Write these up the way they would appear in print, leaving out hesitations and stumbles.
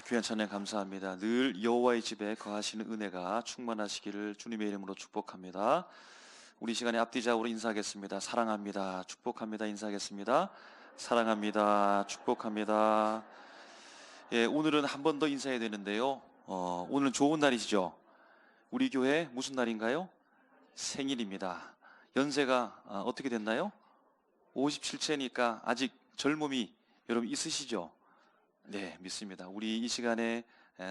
귀한 찬양 감사합니다. 늘 여호와의 집에 거하시는 은혜가 충만하시기를 주님의 이름으로 축복합니다. 우리 시간에 앞뒤자으로 인사하겠습니다. 사랑합니다. 축복합니다. 인사하겠습니다. 사랑합니다. 축복합니다. 예, 오늘은 한 번 더 인사해야 되는데요. 오늘은 좋은 날이시죠? 우리 교회 무슨 날인가요? 생일입니다. 연세가 어떻게 됐나요? 57세니까 아직 젊음이 여러분 있으시죠? 네, 믿습니다. 우리 이 시간에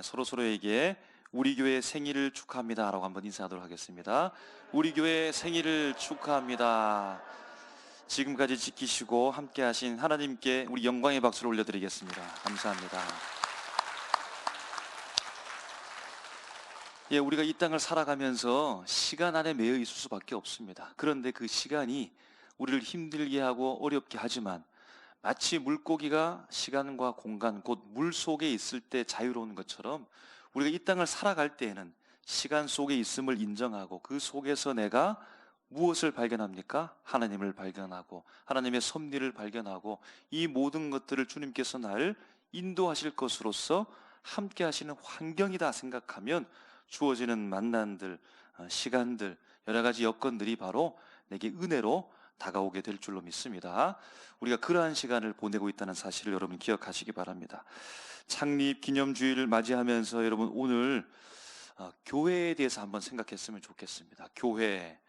서로에게 우리 교회 생일을 축하합니다 라고 한번 인사하도록 하겠습니다. 우리 교회 생일을 축하합니다. 지금까지 지키시고 함께 하신 하나님께 우리 영광의 박수를 올려드리겠습니다. 감사합니다. 예, 우리가 이 땅을 살아가면서 시간 안에 매여 있을 수밖에 없습니다. 그런데 그 시간이 우리를 힘들게 하고 어렵게 하지만 마치 물고기가 시간과 공간, 곧 물 속에 있을 때 자유로운 것처럼 우리가 이 땅을 살아갈 때에는 시간 속에 있음을 인정하고 그 속에서 내가 무엇을 발견합니까? 하나님을 발견하고 하나님의 섭리를 발견하고 이 모든 것들을 주님께서 나를 인도하실 것으로서 함께 하시는 환경이다 생각하면 주어지는 만난들, 시간들, 여러 가지 여건들이 바로 내게 은혜로 다가오게 될 줄로 믿습니다. 우리가 그러한 시간을 보내고 있다는 사실을 여러분 기억하시기 바랍니다. 창립 기념주일을 맞이하면서 여러분 오늘 교회에 대해서 한번 생각했으면 좋겠습니다. 교회,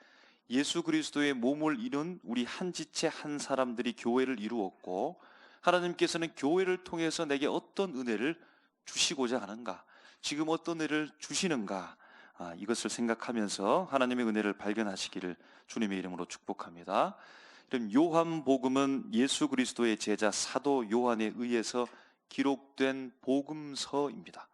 예수 그리스도의 몸을 이룬 우리 한 지체 한 사람들이 교회를 이루었고 하나님께서는 교회를 통해서 내게 어떤 은혜를 주시고자 하는가, 지금 어떤 은혜를 주시는가, 이것을 생각하면서 하나님의 은혜를 발견하시기를 주님의 이름으로 축복합니다. 그럼 요한복음은 예수 그리스도의 제자 사도 요한에 의해서 기록된 복음서입니다.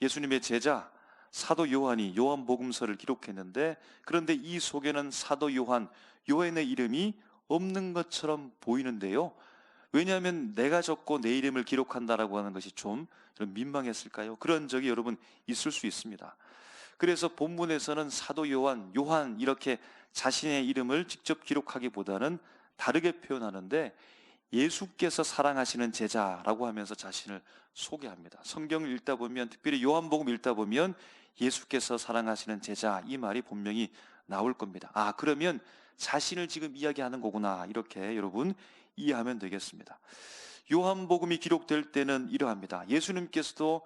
예수님의 제자 사도 요한이 요한복음서를 기록했는데, 그런데 이 속에는 사도 요한의 이름이 없는 것처럼 보이는데요. 왜냐하면 내가 적고 내 이름을 기록한다라고 하는 것이 좀 민망했을까요? 그런 적이 여러분 있을 수 있습니다. 그래서 본문에서는 사도 요한 이렇게 자신의 이름을 직접 기록하기보다는 다르게 표현하는데 예수께서 사랑하시는 제자라고 하면서 자신을 소개합니다. 성경을 읽다 보면, 특별히 요한복음 읽다 보면 예수께서 사랑하시는 제자 이 말이 분명히 나올 겁니다. 그러면 자신을 지금 이야기하는 거구나, 이렇게 여러분 이해하면 되겠습니다. 요한복음이 기록될 때는 이러합니다. 예수님께서도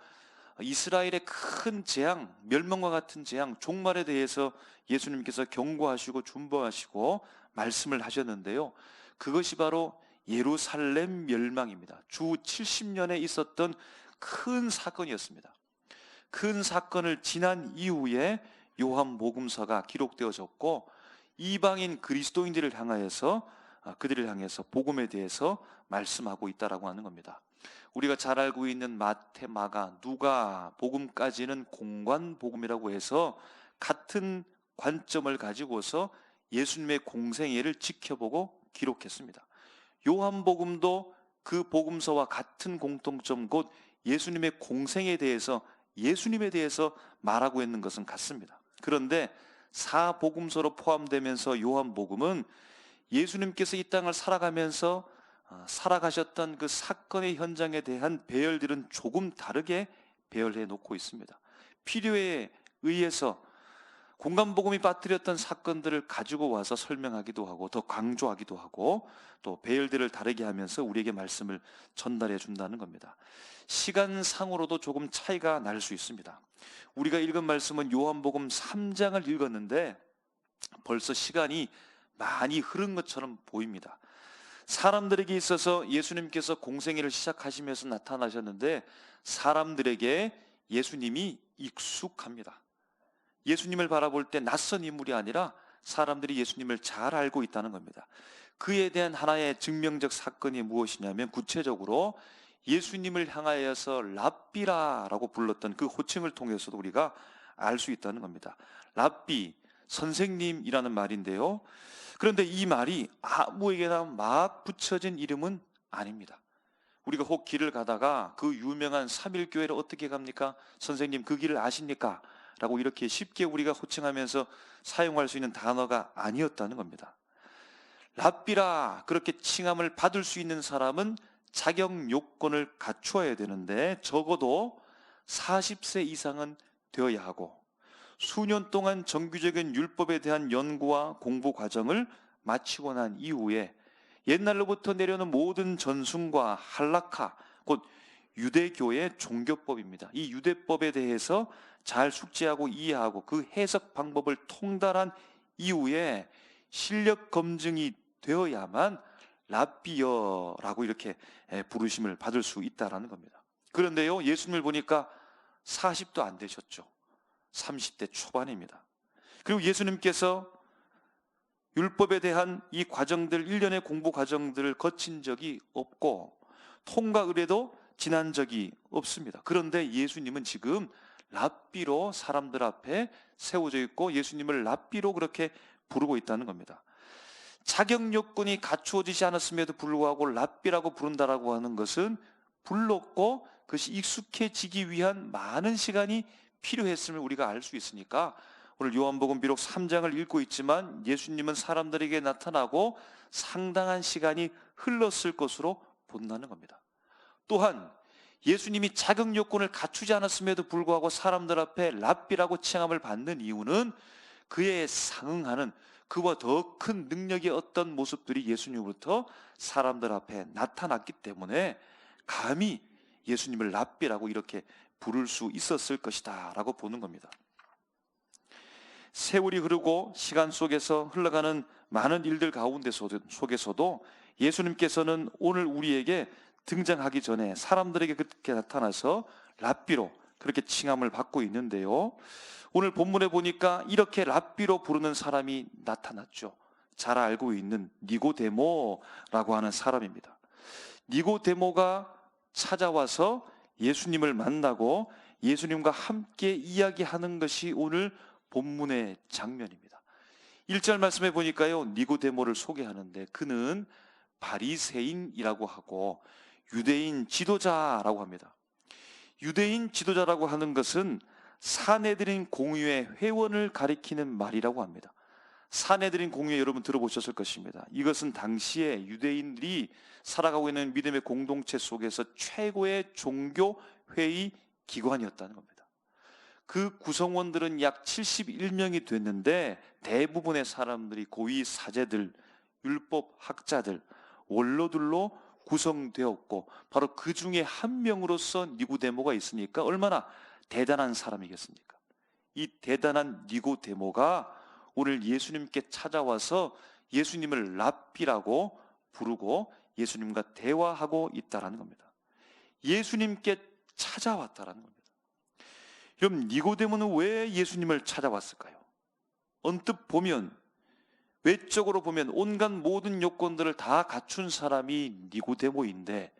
이스라엘의 큰 재앙, 멸망과 같은 재앙, 종말에 대해서 예수님께서 경고하시고 준보하시고 말씀을 하셨는데요. 그것이 바로 예루살렘 멸망입니다. 주 70년에 있었던 큰 사건이었습니다. 큰 사건을 지난 이후에 요한복음서가 기록되어졌고 이방인 그리스도인들을 향하여서 그들을 향해서 복음에 대해서 말씀하고 있다라고 하는 겁니다. 우리가 잘 알고 있는 마태, 마가, 누가 복음까지는 공관 복음이라고 해서 같은 관점을 가지고서 예수님의 공생애를 지켜보고 기록했습니다. 요한복음도 그 복음서와 같은 공통점, 곧 예수님의 공생에 대해서, 예수님에 대해서 말하고 있는 것은 같습니다. 그런데 사복음서로 포함되면서 요한복음은 예수님께서 이 땅을 살아가면서 살아가셨던 그 사건의 현장에 대한 배열들은 조금 다르게 배열해 놓고 있습니다. 필요에 의해서 공간복음이 빠뜨렸던 사건들을 가지고 와서 설명하기도 하고 더 강조하기도 하고 또 배열들을 다르게 하면서 우리에게 말씀을 전달해 준다는 겁니다. 시간상으로도 조금 차이가 날 수 있습니다. 우리가 읽은 말씀은 요한복음 3장을 읽었는데 벌써 시간이 많이 흐른 것처럼 보입니다. 사람들에게 있어서 예수님께서 공생애를 시작하시면서 나타나셨는데 사람들에게 예수님이 익숙합니다. 예수님을 바라볼 때 낯선 인물이 아니라 사람들이 예수님을 잘 알고 있다는 겁니다. 그에 대한 하나의 증명적 사건이 무엇이냐면 구체적으로 예수님을 향하여서 랍비라라고 불렀던 그 호칭을 통해서도 우리가 알 수 있다는 겁니다. 랍비, 선생님이라는 말인데요. 그런데 이 말이 아무에게나 막 붙여진 이름은 아닙니다. 우리가 혹 길을 가다가 그 유명한 삼일교회를 어떻게 갑니까? 선생님 그 길을 아십니까? 라고 이렇게 쉽게 우리가 호칭하면서 사용할 수 있는 단어가 아니었다는 겁니다. 랍비라 그렇게 칭함을 받을 수 있는 사람은 자격 요건을 갖추어야 되는데 적어도 40세 이상은 되어야 하고 수년 동안 정규적인 율법에 대한 연구와 공부 과정을 마치고 난 이후에 옛날로부터 내려오는 모든 전승과 할라카, 곧 유대교의 종교법입니다. 이 유대법에 대해서 잘 숙지하고 이해하고 그 해석 방법을 통달한 이후에 실력 검증이 되어야만 랍비어라고 이렇게 부르심을 받을 수 있다라는 겁니다. 그런데요, 예수님을 보니까 40도 안 되셨죠. 30대 초반입니다. 그리고 예수님께서 율법에 대한 이 과정들, 일련의 공부 과정들을 거친 적이 없고 통과 의례도 지난 적이 없습니다. 그런데 예수님은 지금 랍비로 사람들 앞에 세워져 있고 예수님을 랍비로 그렇게 부르고 있다는 겁니다. 자격 요건이 갖추어지지 않았음에도 불구하고 랍비라고 부른다라고 하는 것은 불렀고 그것이 익숙해지기 위한 많은 시간이 필요했음을 우리가 알 수 있으니까 오늘 요한복음 비록 3장을 읽고 있지만 예수님은 사람들에게 나타나고 상당한 시간이 흘렀을 것으로 본다는 겁니다. 또한 예수님이 자격 요건을 갖추지 않았음에도 불구하고 사람들 앞에 랍비라고 칭함을 받는 이유는 그에 상응하는 그와 더 큰 능력의 어떤 모습들이 예수님으로부터 사람들 앞에 나타났기 때문에 감히 예수님을 랍비라고 이렇게 부를 수 있었을 것이다 라고 보는 겁니다. 세월이 흐르고 시간 속에서 흘러가는 많은 일들 속에서도 예수님께서는 오늘 우리에게 등장하기 전에 사람들에게 그렇게 나타나서 랍비로 그렇게 칭함을 받고 있는데요, 오늘 본문에 보니까 이렇게 랍비로 부르는 사람이 나타났죠. 잘 알고 있는 니고데모라고 하는 사람입니다. 니고데모가 찾아와서 예수님을 만나고 예수님과 함께 이야기하는 것이 오늘 본문의 장면입니다. 1절 말씀에 보니까요, 니고데모를 소개하는데 그는 바리새인이라고 하고 유대인 지도자라고 합니다. 유대인 지도자라고 하는 것은 사내들인 공유의 회원을 가리키는 말이라고 합니다. 사내들인 공유회 여러분 들어보셨을 것입니다. 이것은 당시에 유대인들이 살아가고 있는 믿음의 공동체 속에서 최고의 종교 회의 기관이었다는 겁니다. 그 구성원들은 약 71명이 됐는데 대부분의 사람들이 고위 사제들, 율법 학자들, 원로들로 구성되었고 바로 그 중에 한 명으로서 니고데모가 있으니까 얼마나 대단한 사람이겠습니까? 이 대단한 니고데모가 오늘 예수님께 찾아와서 예수님을 랍비라고 부르고 예수님과 대화하고 있다라는 겁니다. 예수님께 찾아왔다라는 겁니다. 그럼 니고데모는 왜 예수님을 찾아왔을까요? 언뜻 보면, 외적으로 보면 온갖 모든 요건들을 다 갖춘 사람이 니고데모인데,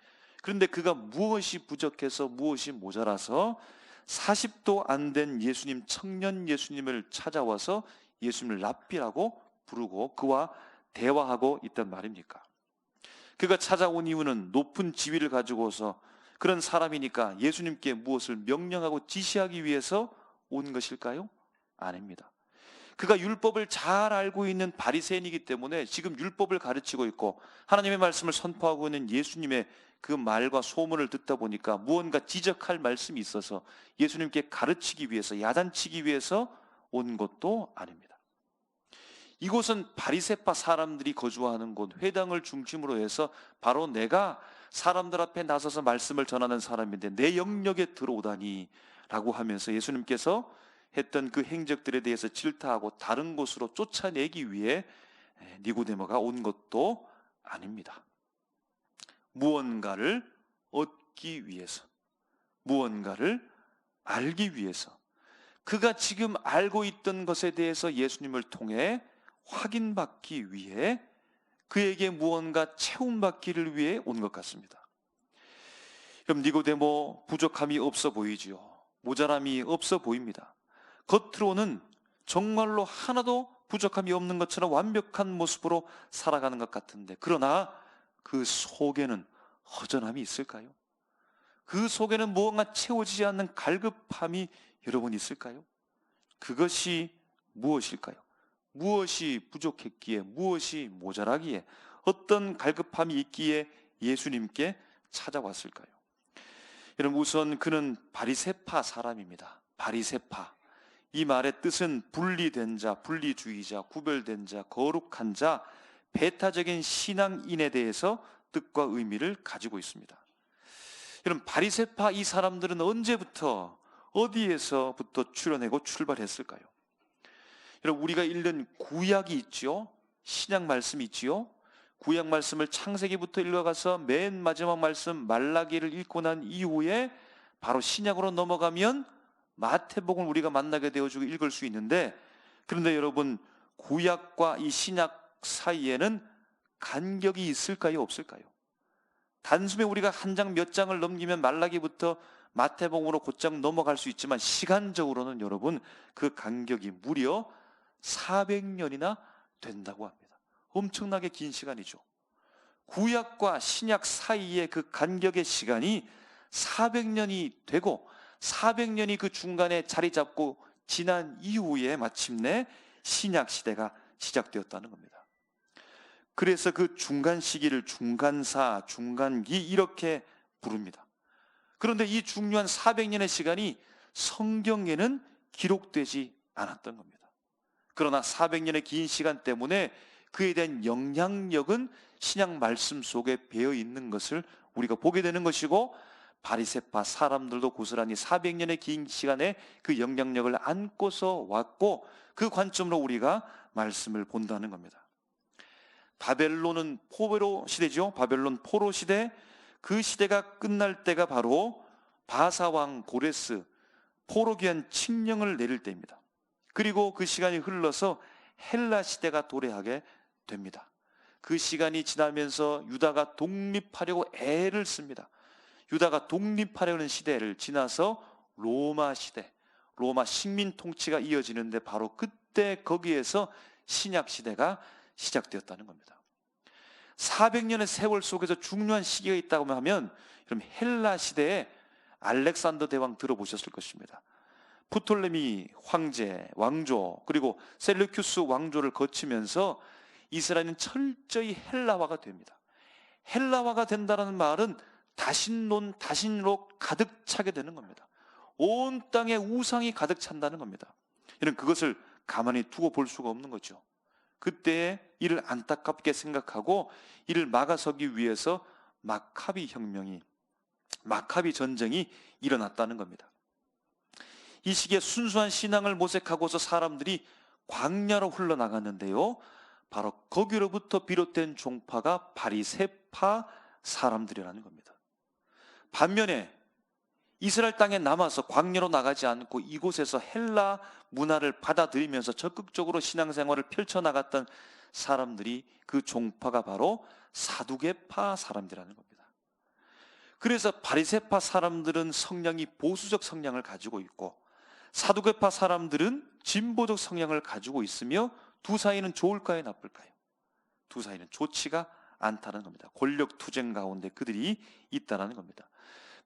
그런데 그가 무엇이 부족해서 무엇이 모자라서 40도 안 된 예수님, 청년 예수님을 찾아와서 예수님을 랍비라고 부르고 그와 대화하고 있단 말입니까? 그가 찾아온 이유는 높은 지위를 가지고서 그런 사람이니까 예수님께 무엇을 명령하고 지시하기 위해서 온 것일까요? 아닙니다. 그가 율법을 잘 알고 있는 바리새인이기 때문에 지금 율법을 가르치고 있고 하나님의 말씀을 선포하고 있는 예수님의 그 말과 소문을 듣다 보니까 무언가 지적할 말씀이 있어서 예수님께 가르치기 위해서, 야단치기 위해서 온 것도 아닙니다. 이곳은 바리새파 사람들이 거주하는 곳, 회당을 중심으로 해서 바로 내가 사람들 앞에 나서서 말씀을 전하는 사람인데 내 영역에 들어오다니 라고 하면서 예수님께서 했던 그 행적들에 대해서 질타하고 다른 곳으로 쫓아내기 위해 니고데모가 온 것도 아닙니다. 무언가를 얻기 위해서, 무언가를 알기 위해서, 그가 지금 알고 있던 것에 대해서 예수님을 통해 확인받기 위해 그에게 무언가 채움받기를 위해 온 것 같습니다. 그럼 니고데모 부족함이 없어 보이지요. 모자람이 없어 보입니다. 겉으로는 정말로 하나도 부족함이 없는 것처럼 완벽한 모습으로 살아가는 것 같은데, 그러나 그 속에는 허전함이 있을까요? 그 속에는 무언가 채워지지 않는 갈급함이 여러분 있을까요? 그것이 무엇일까요? 무엇이 부족했기에, 무엇이 모자라기에, 어떤 갈급함이 있기에 예수님께 찾아왔을까요? 여러분, 우선 그는 바리새파 사람입니다. 바리새파. 이 말의 뜻은 분리된 자, 분리주의자, 구별된 자, 거룩한 자, 배타적인 신앙인에 대해서 뜻과 의미를 가지고 있습니다. 여러분, 바리새파 이 사람들은 언제부터 어디에서부터 출현하고 출발했을까요? 여러분, 우리가 읽는 구약이 있죠. 신약 말씀이 있지요. 구약 말씀을 창세기부터 읽어가서 맨 마지막 말씀 말라기를 읽고 난 이후에 바로 신약으로 넘어가면 마태복음을 우리가 만나게 되어지고 읽을 수 있는데, 그런데 여러분, 구약과 이 신약 사이에는 간격이 있을까요, 없을까요? 단숨에 우리가 한 장 몇 장을 넘기면 말라기부터 마태복음으로 곧장 넘어갈 수 있지만, 시간적으로는 여러분 그 간격이 무려 400년이나 된다고 합니다. 엄청나게 긴 시간이죠. 구약과 신약 사이의 그 간격의 시간이 400년이 되고 400년이 그 중간에 자리 잡고 지난 이후에 마침내 신약 시대가 시작되었다는 겁니다. 그래서 그 중간 시기를 중간사, 중간기 이렇게 부릅니다. 그런데 이 중요한 400년의 시간이 성경에는 기록되지 않았던 겁니다. 그러나 400년의 긴 시간 때문에 그에 대한 영향력은 신약 말씀 속에 배어 있는 것을 우리가 보게 되는 것이고, 바리새파 사람들도 고스란히 400년의 긴 시간에 그 영향력을 안고서 왔고, 그 관점으로 우리가 말씀을 본다는 겁니다. 바벨론은 포로 시대죠. 바벨론 포로 시대, 그 시대가 끝날 때가 바로 바사왕 고레스 포로 귀환 칙령을 내릴 때입니다. 그리고 그 시간이 흘러서 헬라 시대가 도래하게 됩니다. 그 시간이 지나면서 유다가 독립하려고 애를 씁니다. 유다가 독립하려는 시대를 지나서 로마 시대, 로마 식민 통치가 이어지는데, 바로 그때 거기에서 신약 시대가 시작되었다는 겁니다. 400년의 세월 속에서 중요한 시기가 있다고 하면, 그럼 헬라 시대에 알렉산더 대왕 들어보셨을 것입니다. 프톨레미 황제, 왕조, 그리고 셀루큐스 왕조를 거치면서 이스라엘은 철저히 헬라화가 됩니다. 헬라화가 된다는 말은 다신론, 다신으로 가득 차게 되는 겁니다. 온 땅에 우상이 가득 찬다는 겁니다. 이런 그것을 가만히 두고 볼 수가 없는 거죠. 그때의 이를 안타깝게 생각하고 이를 막아서기 위해서 마카비 혁명이, 마카비 전쟁이 일어났다는 겁니다. 이 시기에 순수한 신앙을 모색하고서 사람들이 광야로 흘러나갔는데요, 바로 거기로부터 비롯된 종파가 바리새파 사람들이라는 겁니다. 반면에 이스라엘 땅에 남아서 광야로 나가지 않고 이곳에서 헬라 문화를 받아들이면서 적극적으로 신앙생활을 펼쳐나갔던 사람들이, 그 종파가 바로 사두개파 사람들이라는 겁니다. 그래서 바리새파 사람들은 성향이 보수적 성향을 가지고 있고, 사두개파 사람들은 진보적 성향을 가지고 있으며, 두 사이는 좋을까요, 나쁠까요? 두 사이는 좋지가 않다는 겁니다. 권력 투쟁 가운데 그들이 있다는 겁니다.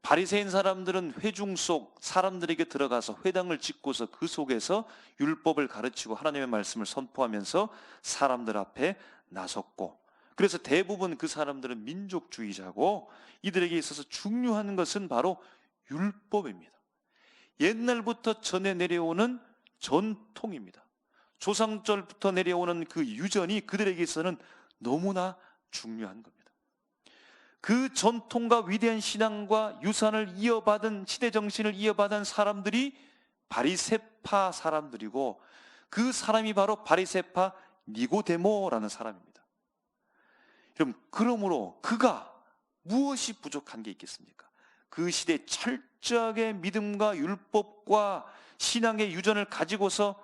바리새인 사람들은 회중 속 사람들에게 들어가서 회당을 짓고서 그 속에서 율법을 가르치고 하나님의 말씀을 선포하면서 사람들 앞에 나섰고, 그래서 대부분 그 사람들은 민족주의자고, 이들에게 있어서 중요한 것은 바로 율법입니다. 옛날부터 전해 내려오는 전통입니다. 조상절부터 내려오는 그 유전이 그들에게 있어서는 너무나 중요한 겁니다. 그 전통과 위대한 신앙과 유산을 이어받은, 시대 정신을 이어받은 사람들이 바리새파 사람들이고, 그 사람이 바로 바리새파 니고데모라는 사람입니다. 여러분, 그러므로 그가 무엇이 부족한 게 있겠습니까? 그 시대 철저하게 믿음과 율법과 신앙의 유전을 가지고서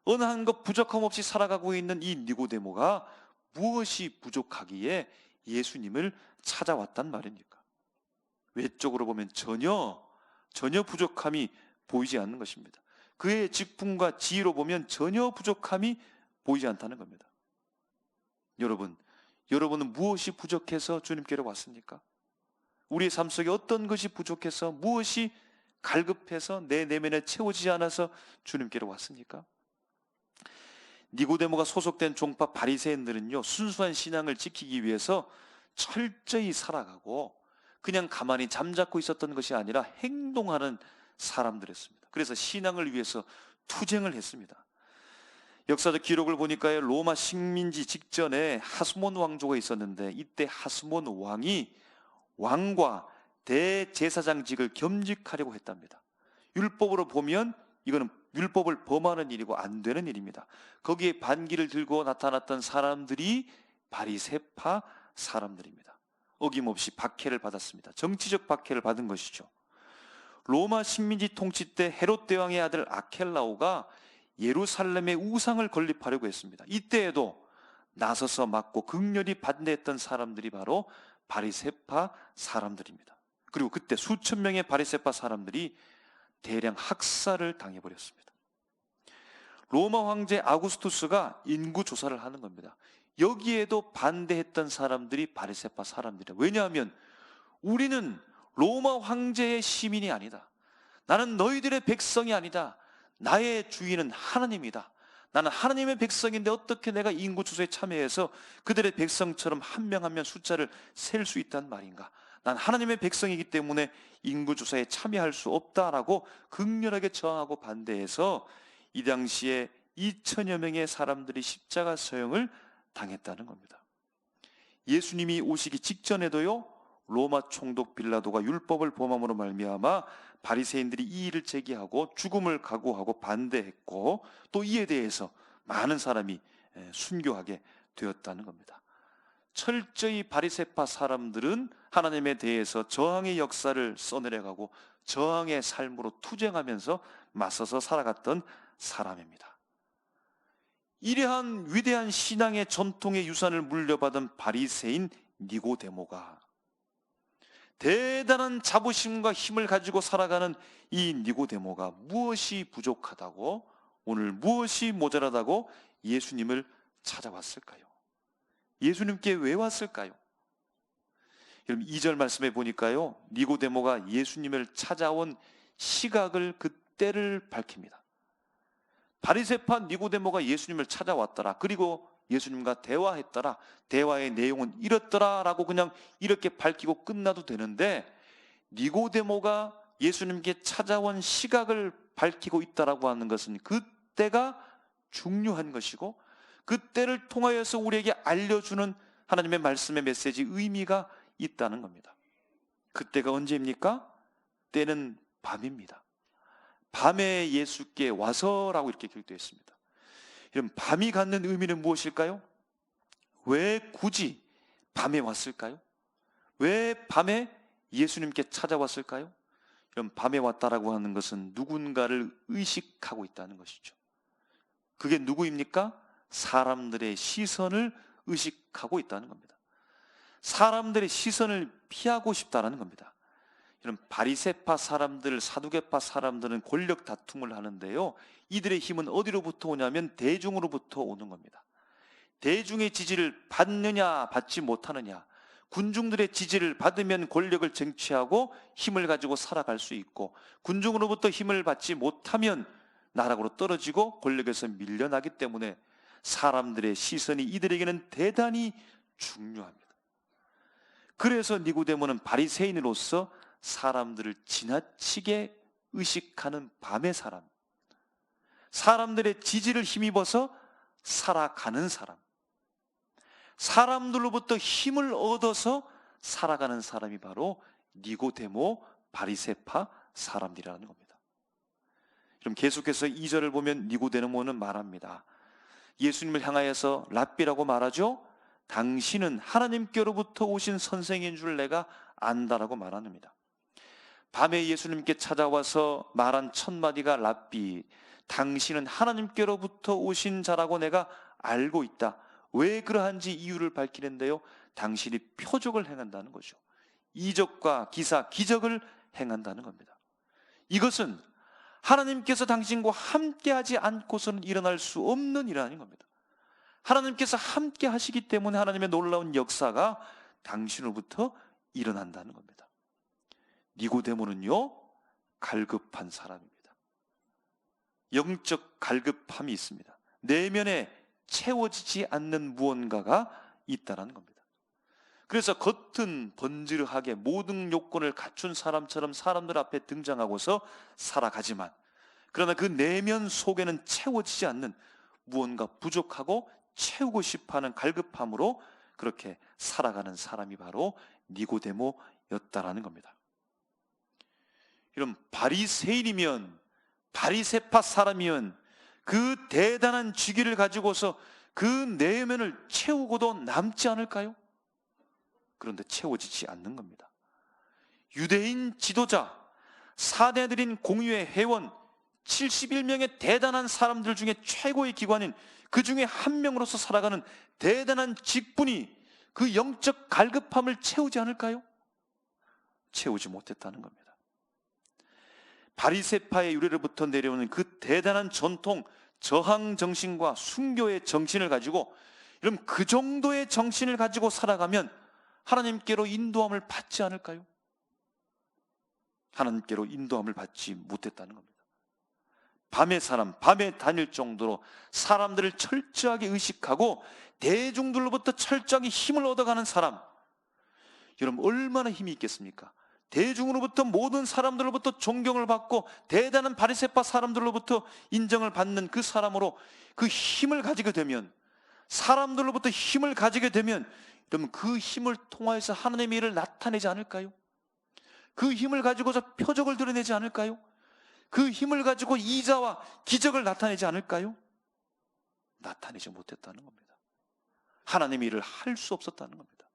어느 한 것 부족함 없이 살아가고 있는 이 니고데모가 무엇이 부족하기에 예수님을 찾아왔단 말입니까? 외적으로 보면 전혀 부족함이 보이지 않는 것입니다. 그의 직분과 지혜로 보면 전혀 부족함이 보이지 않다는 겁니다. 여러분은 무엇이 부족해서 주님께로 왔습니까? 우리의 삶 속에 어떤 것이 부족해서, 무엇이 갈급해서 내 내면에 채워지지 않아서 주님께로 왔습니까? 니고데모가 소속된 종파 바리새인들은요, 순수한 신앙을 지키기 위해서 철저히 살아가고, 그냥 가만히 잠자코 있었던 것이 아니라 행동하는 사람들이었습니다. 그래서 신앙을 위해서 투쟁을 했습니다. 역사적 기록을 보니까요, 로마 식민지 직전에 하스몬 왕조가 있었는데, 이때 하스몬 왕이 왕과 대제사장직을 겸직하려고 했답니다. 율법으로 보면 이거는 율법을 범하는 일이고 안 되는 일입니다. 거기에 반기를 들고 나타났던 사람들이 바리새파 사람들입니다. 어김없이 박해를 받았습니다. 정치적 박해를 받은 것이죠. 로마 식민지 통치 때 헤롯 대왕의 아들 아켈라오가 예루살렘에 우상을 건립하려고 했습니다. 이때에도 나서서 막고 극렬히 반대했던 사람들이 바로 바리새파 사람들입니다. 그리고 그때 수천 명의 바리새파 사람들이 대량 학살을 당해버렸습니다. 로마 황제 아구스투스가 인구 조사를 하는 겁니다. 여기에도 반대했던 사람들이 바리새파 사람들이에요. 왜냐하면 우리는 로마 황제의 시민이 아니다. 나는 너희들의 백성이 아니다. 나의 주인은 하나님이다. 나는 하나님의 백성인데 어떻게 내가 인구 조사에 참여해서 그들의 백성처럼 한 명 한 명 숫자를 셀 수 있단 말인가? 난 하나님의 백성이기 때문에 인구 조사에 참여할 수 없다라고 극렬하게 저항하고 반대해서 이 당시에 2천여 명의 사람들이 십자가 서형을 당했다는 겁니다. 예수님이 오시기 직전에도요, 로마 총독 빌라도가 율법을 범함으로 말미암아 바리새인들이 이 일을 제기하고 죽음을 각오하고 반대했고, 또 이에 대해서 많은 사람이 순교하게 되었다는 겁니다. 철저히 바리새파 사람들은 하나님에 대해서 저항의 역사를 써내려가고 저항의 삶으로 투쟁하면서 맞서서 살아갔던 사람입니다. 이러한 위대한 신앙의 전통의 유산을 물려받은 바리새인 니고데모가, 대단한 자부심과 힘을 가지고 살아가는 이 니고데모가 무엇이 부족하다고, 오늘 무엇이 모자라다고 예수님을 찾아왔을까요? 예수님께 왜 왔을까요? 여러분, 2절 말씀에 보니까요, 니고데모가 예수님을 찾아온 시각을, 그때를 밝힙니다. 바리새파 니고데모가 예수님을 찾아왔더라, 그리고 예수님과 대화했더라, 대화의 내용은 이렇더라 라고 그냥 이렇게 밝히고 끝나도 되는데, 니고데모가 예수님께 찾아온 시각을 밝히고 있다라고 하는 것은 그때가 중요한 것이고, 그때를 통하여서 우리에게 알려주는 하나님의 말씀의 메시지, 의미가 있다는 겁니다. 그때가 언제입니까? 때는 밤입니다. 밤에 예수께 와서라고 이렇게 기록되어 있습니다. 그럼 밤이 갖는 의미는 무엇일까요? 왜 굳이 밤에 왔을까요? 왜 밤에 예수님께 찾아왔을까요? 그럼 밤에 왔다라고 하는 것은 누군가를 의식하고 있다는 것이죠. 그게 누구입니까? 사람들의 시선을 의식하고 있다는 겁니다. 사람들의 시선을 피하고 싶다는 겁니다. 이런 바리새파 사람들, 사두개파 사람들은 권력 다툼을 하는데요, 이들의 힘은 어디로부터 오냐면 대중으로부터 오는 겁니다. 대중의 지지를 받느냐 받지 못하느냐, 군중들의 지지를 받으면 권력을 쟁취하고 힘을 가지고 살아갈 수 있고, 군중으로부터 힘을 받지 못하면 나락으로 떨어지고 권력에서 밀려나기 때문에 사람들의 시선이 이들에게는 대단히 중요합니다. 그래서 니고데모는 바리새인으로서 사람들을 지나치게 의식하는 밤의 사람, 사람들의 지지를 힘입어서 살아가는 사람, 사람들로부터 힘을 얻어서 살아가는 사람이 바로 니고데모, 바리새파 사람들이라는 겁니다. 그럼 계속해서 2절을 보면 니고데모는 말합니다. 예수님을 향하여서 랍비라고 말하죠. 당신은 하나님께로부터 오신 선생인 줄 내가 안다라고 말합니다. 밤에 예수님께 찾아와서 말한 첫 마디가 랍비, 당신은 하나님께로부터 오신 자라고 내가 알고 있다. 왜 그러한지 이유를 밝히는데요, 당신이 표적을 행한다는 거죠. 이적과 기사, 기적을 행한다는 겁니다. 이것은 하나님께서 당신과 함께하지 않고서는 일어날 수 없는 일이라는 겁니다. 하나님께서 함께 하시기 때문에 하나님의 놀라운 역사가 당신으로부터 일어난다는 겁니다. 니고데모는요, 갈급한 사람입니다. 영적 갈급함이 있습니다. 내면에 채워지지 않는 무언가가 있다는 겁니다. 그래서 겉은 번지르하게 모든 요건을 갖춘 사람처럼 사람들 앞에 등장하고서 살아가지만, 그러나 그 내면 속에는 채워지지 않는 무언가 부족하고 채우고 싶어하는 갈급함으로 그렇게 살아가는 사람이 바로 니고데모였다라는 겁니다. 이런 바리새인이면, 바리새파 사람이면 그 대단한 직위를 가지고서 그 내면을 채우고도 남지 않을까요? 그런데 채워지지 않는 겁니다. 유대인 지도자, 사내들인 공유의 회원 71명의 대단한 사람들 중에 최고의 기관인 그 중에 한 명으로서 살아가는 대단한 직분이 그 영적 갈급함을 채우지 않을까요? 채우지 못했다는 겁니다. 바리새파의 유래로부터 내려오는 그 대단한 전통, 저항 정신과 순교의 정신을 가지고, 여러분, 그 정도의 정신을 가지고 살아가면 하나님께로 인도함을 받지 않을까요? 하나님께로 인도함을 받지 못했다는 겁니다. 밤에 다닐 정도로 사람들을 철저하게 의식하고 대중들로부터 철저하게 힘을 얻어가는 사람, 여러분 얼마나 힘이 있겠습니까? 대중으로부터, 모든 사람들로부터 존경을 받고 대단한 바리새파 사람들로부터 인정을 받는 그 사람으로 그 힘을 가지게 되면, 사람들로부터 힘을 가지게 되면, 여러분 그 힘을 통하여서 하나님의 일을 나타내지 않을까요? 그 힘을 가지고서 표적을 드러내지 않을까요? 그 힘을 가지고 이자와 기적을 나타내지 않을까요? 나타내지 못했다는 겁니다. 하나님의 일을 할 수 없었다는 겁니다.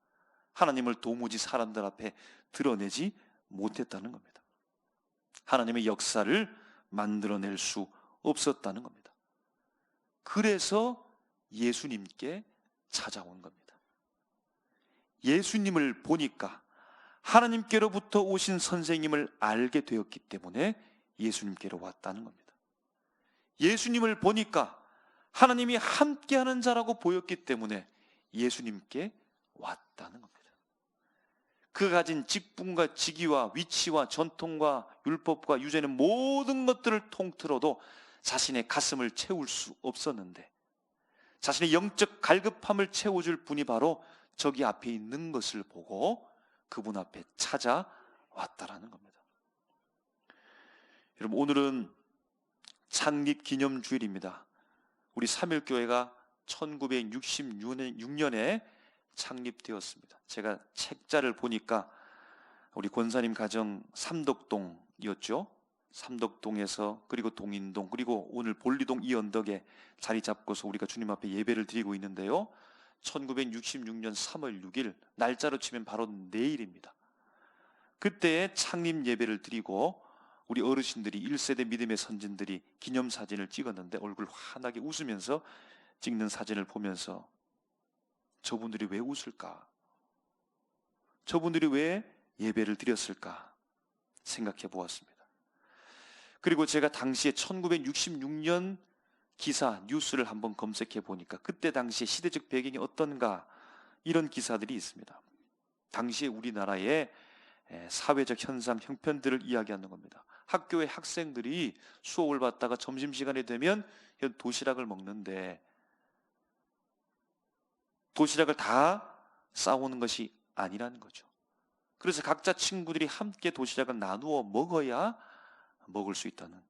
하나님을 도무지 사람들 앞에 드러내지 못했다는 겁니다. 하나님의 역사를 만들어낼 수 없었다는 겁니다. 그래서 예수님께 찾아온 겁니다. 예수님을 보니까, 하나님께로부터 오신 선생님을 알게 되었기 때문에 예수님께로 왔다는 겁니다. 예수님을 보니까 하나님이 함께하는 자라고 보였기 때문에 예수님께 왔다는 겁니다. 그가 가진 직분과 직위와 위치와 전통과 율법과 유죄는 모든 것들을 통틀어도 자신의 가슴을 채울 수 없었는데, 자신의 영적 갈급함을 채워줄 분이 바로 저기 앞에 있는 것을 보고 그분 앞에 찾아왔다라는 겁니다. 여러분, 오늘은 창립 기념 주일입니다. 우리 삼일교회가 1966년에 창립되었습니다. 제가 책자를 보니까 우리 권사님 가정 삼덕동이었죠. 삼덕동에서, 그리고 동인동, 그리고 오늘 볼리동 이 언덕에 자리 잡고서 우리가 주님 앞에 예배를 드리고 있는데요, 1966년 3월 6일, 날짜로 치면 바로 내일입니다. 그때에 창립 예배를 드리고 우리 어르신들이, 1세대 믿음의 선진들이 기념사진을 찍었는데 얼굴 환하게 웃으면서 찍는 사진을 보면서 저분들이 왜 웃을까? 저분들이 왜 예배를 드렸을까? 생각해 보았습니다. 그리고 제가 당시에 1966년 기사, 뉴스를 한번 검색해 보니까 그때 당시에 시대적 배경이 어떤가, 이런 기사들이 있습니다. 당시에 우리나라의 사회적 현상, 형편들을 이야기하는 겁니다. 학교의 학생들이 수업을 받다가 점심시간이 되면 도시락을 먹는데, 도시락을 다 싸오는 것이 아니라는 거죠. 그래서 각자 친구들이 함께 도시락을 나누어 먹어야 먹을 수 있다는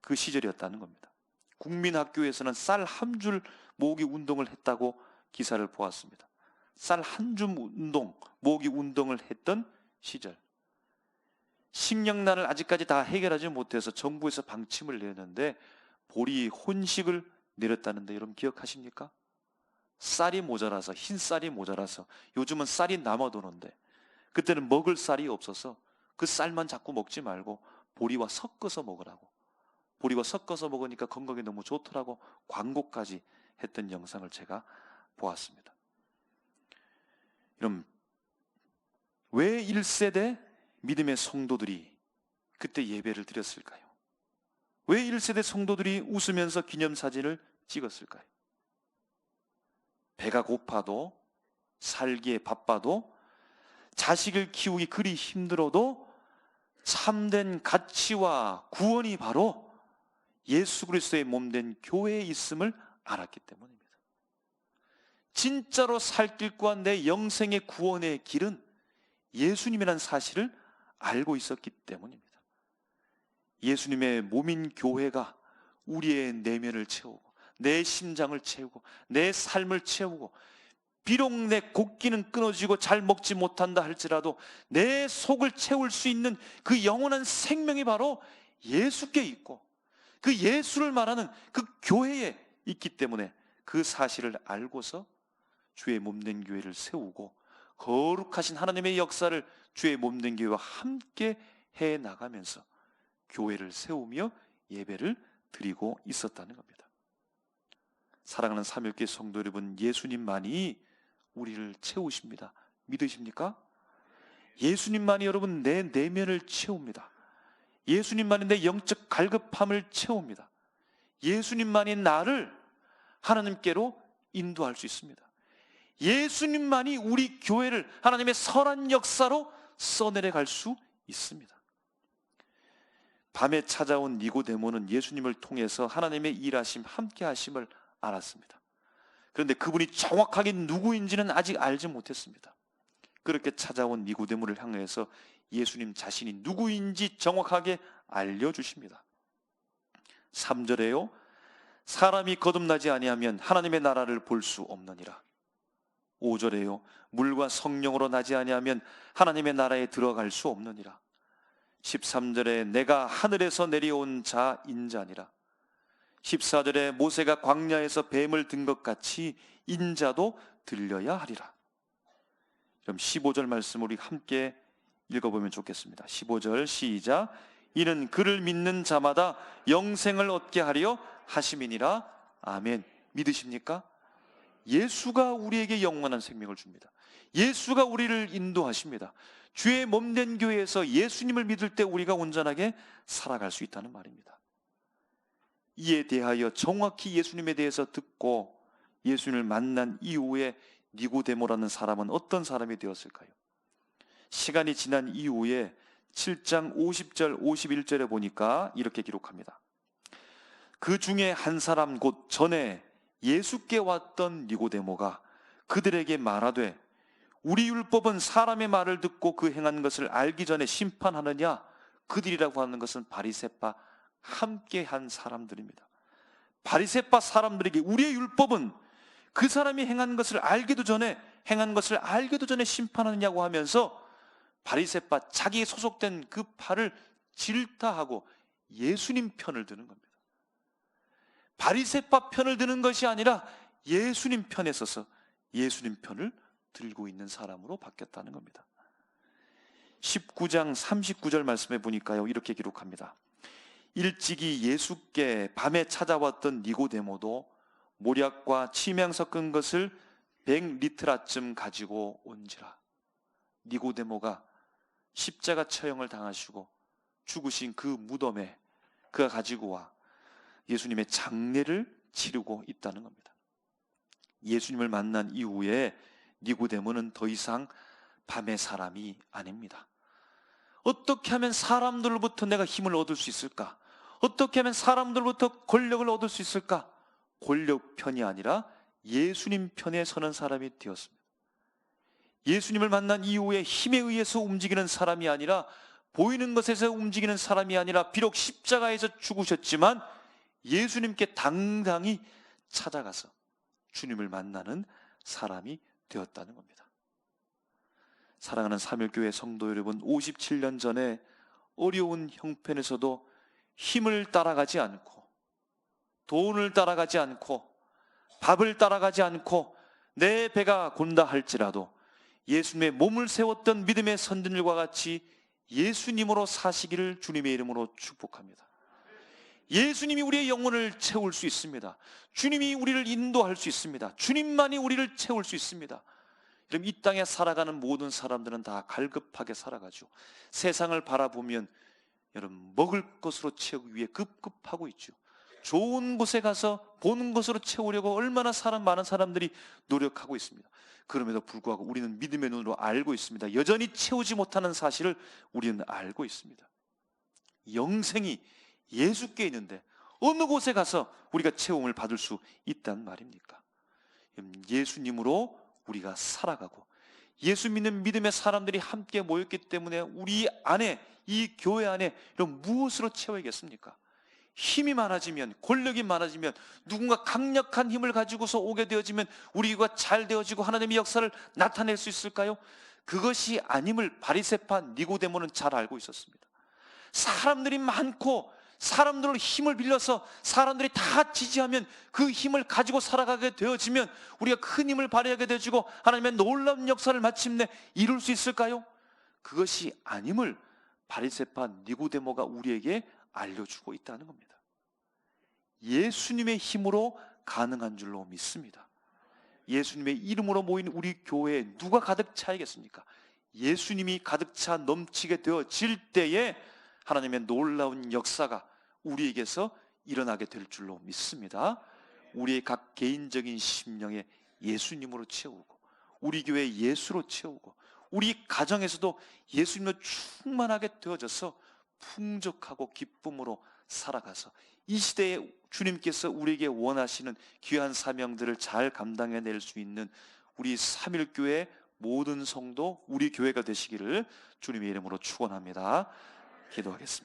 그 시절이었다는 겁니다. 국민학교에서는 쌀 한 줄 모으기 운동을 했다고 기사를 보았습니다. 쌀 한 줄 운동, 모으기 운동을 했던 시절. 식량난을 아직까지 다 해결하지 못해서 정부에서 방침을 내는데 보리 혼식을 내렸다는데 여러분 기억하십니까? 쌀이 모자라서, 흰 쌀이 모자라서, 요즘은 쌀이 남아도는데 그때는 먹을 쌀이 없어서 그 쌀만 자꾸 먹지 말고 보리와 섞어서 먹으라고, 보리와 섞어서 먹으니까 건강에 너무 좋더라고 광고까지 했던 영상을 제가 보았습니다. 여러분, 왜 1세대 믿음의 성도들이 그때 예배를 드렸을까요? 왜 1세대 성도들이 웃으면서 기념사진을 찍었을까요? 배가 고파도, 살기에 바빠도, 자식을 키우기 그리 힘들어도 참된 가치와 구원이 바로 예수 그리스도의 몸된 교회에 있음을 알았기 때문입니다. 진짜로 살 길과 내 영생의 구원의 길은 예수님이라는 사실을 알고 있었기 때문입니다. 예수님의 몸인 교회가 우리의 내면을 채우고 내 심장을 채우고 내 삶을 채우고, 비록 내 곡기는 끊어지고 잘 먹지 못한다 할지라도 내 속을 채울 수 있는 그 영원한 생명이 바로 예수께 있고, 그 예수를 말하는 그 교회에 있기 때문에 그 사실을 알고서 주의 몸된 교회를 세우고 거룩하신 하나님의 역사를 주의 몸된 교회와 함께 해 나가면서 교회를 세우며 예배를 드리고 있었다는 겁니다. 사랑하는 삼일교회 성도 여러분, 예수님만이 우리를 채우십니다. 믿으십니까? 예수님만이 여러분 내 내면을 채웁니다. 예수님만이 내 영적 갈급함을 채웁니다. 예수님만이 나를 하나님께로 인도할 수 있습니다. 예수님만이 우리 교회를 하나님의 선한 역사로 써내려갈 수 있습니다. 밤에 찾아온 니고데모는 예수님을 통해서 하나님의 일하심, 함께 하심을 알았습니다. 그런데 그분이 정확하게 누구인지는 아직 알지 못했습니다. 그렇게 찾아온 니고데모를 향해서 예수님 자신이 누구인지 정확하게 알려주십니다. 3절에요. 사람이 거듭나지 아니하면 하나님의 나라를 볼 수 없느니라. 5절에요. 물과 성령으로 나지 아니하면 하나님의 나라에 들어갈 수 없느니라. 13절에 내가 하늘에서 내려온 자 인자니라. 14절에 모세가 광야에서 뱀을 든 것 같이 인자도 들려야 하리라. 그럼 15절 말씀 우리 함께 읽어보면 좋겠습니다. 15절 시작. 이는 그를 믿는 자마다 영생을 얻게 하려 하심이니라. 아멘. 믿으십니까? 예수가 우리에게 영원한 생명을 줍니다. 예수가 우리를 인도하십니다. 주의 몸된 교회에서 예수님을 믿을 때 우리가 온전하게 살아갈 수 있다는 말입니다. 이에 대하여 정확히 예수님에 대해서 듣고 예수님을 만난 이후에 니고데모라는 사람은 어떤 사람이 되었을까요? 시간이 지난 이후에 7장 50절 51절에 보니까 이렇게 기록합니다. 그 중에 한 사람 곧 전에 예수께 왔던 니고데모가 그들에게 말하되 우리 율법은 사람의 말을 듣고 그 행한 것을 알기 전에 심판하느냐? 그들이라고 하는 것은 바리새파 함께한 사람들입니다. 바리새파 사람들에게 우리의 율법은 그 사람이 행한 것을 알기도 전에 심판하느냐고 하면서 바리새파 자기에 소속된 그 파를 질타하고 예수님 편을 드는 겁니다. 바리새파 편을 드는 것이 아니라 예수님 편에 서서 예수님 편을 들고 있는 사람으로 바뀌었다는 겁니다. 19장 39절 말씀에 보니까요, 이렇게 기록합니다. 일찍이 예수께 밤에 찾아왔던 니고데모도 모략과 침향 섞은 것을 100리트라쯤 가지고 온지라. 니고데모가 십자가 처형을 당하시고 죽으신 그 무덤에 그가 가지고 와 예수님의 장례를 치르고 있다는 겁니다. 예수님을 만난 이후에 니고데모는 더 이상 밤의 사람이 아닙니다. 어떻게 하면 사람들로부터 내가 힘을 얻을 수 있을까? 어떻게 하면 사람들로부터 권력을 얻을 수 있을까? 권력 편이 아니라 예수님 편에 서는 사람이 되었습니다. 예수님을 만난 이후에 힘에 의해서 움직이는 사람이 아니라, 보이는 것에서 움직이는 사람이 아니라, 비록 십자가에서 죽으셨지만 예수님께 당당히 찾아가서 주님을 만나는 사람이 되었다는 겁니다. 사랑하는 삼일교회 성도 여러분, 57년 전에 어려운 형편에서도 힘을 따라가지 않고, 돈을 따라가지 않고, 밥을 따라가지 않고 내 배가 곤다 할지라도 예수님의 몸을 세웠던 믿음의 선진들과 같이 예수님으로 사시기를 주님의 이름으로 축복합니다. 예수님이 우리의 영혼을 채울 수 있습니다. 주님이 우리를 인도할 수 있습니다. 주님만이 우리를 채울 수 있습니다. 그럼 이 땅에 살아가는 모든 사람들은 다 갈급하게 살아가죠. 세상을 바라보면 여러분, 먹을 것으로 채우기 위해 급급하고 있죠. 좋은 곳에 가서 보는 것으로 채우려고 얼마나 많은 사람들이 노력하고 있습니다. 그럼에도 불구하고 우리는 믿음의 눈으로 알고 있습니다. 여전히 채우지 못하는 사실을 우리는 알고 있습니다. 영생이 예수께 있는데 어느 곳에 가서 우리가 채움을 받을 수 있단 말입니까? 예수님으로 우리가 살아가고 예수 믿는 믿음의 사람들이 함께 모였기 때문에 우리 안에, 이 교회 안에 이런 무엇으로 채워야겠습니까? 힘이 많아지면, 권력이 많아지면, 누군가 강력한 힘을 가지고서 오게 되어지면 우리가 잘 되어지고 하나님의 역사를 나타낼 수 있을까요? 그것이 아님을 바리새파 니고데모는 잘 알고 있었습니다. 사람들이 많고 사람들로 힘을 빌려서 사람들이 다 지지하면 그 힘을 가지고 살아가게 되어지면 우리가 큰 힘을 발휘하게 되어지고 하나님의 놀라운 역사를 마침내 이룰 수 있을까요? 그것이 아님을 바리새파 니고데모가 우리에게 알려주고 있다는 겁니다. 예수님의 힘으로 가능한 줄로 믿습니다. 예수님의 이름으로 모인 우리 교회에 누가 가득 차야겠습니까? 예수님이 가득 차 넘치게 되어질 때에 하나님의 놀라운 역사가 우리에게서 일어나게 될 줄로 믿습니다. 우리의 각 개인적인 심령에 예수님으로 채우고 우리 교회 예수로 채우고 우리 가정에서도 예수님으로 충만하게 되어져서 풍족하고 기쁨으로 살아가서 이 시대에 주님께서 우리에게 원하시는 귀한 사명들을 잘 감당해낼 수 있는 우리 삼일교회 모든 성도, 우리 교회가 되시기를 주님의 이름으로 축원합니다. 기도하겠습니다.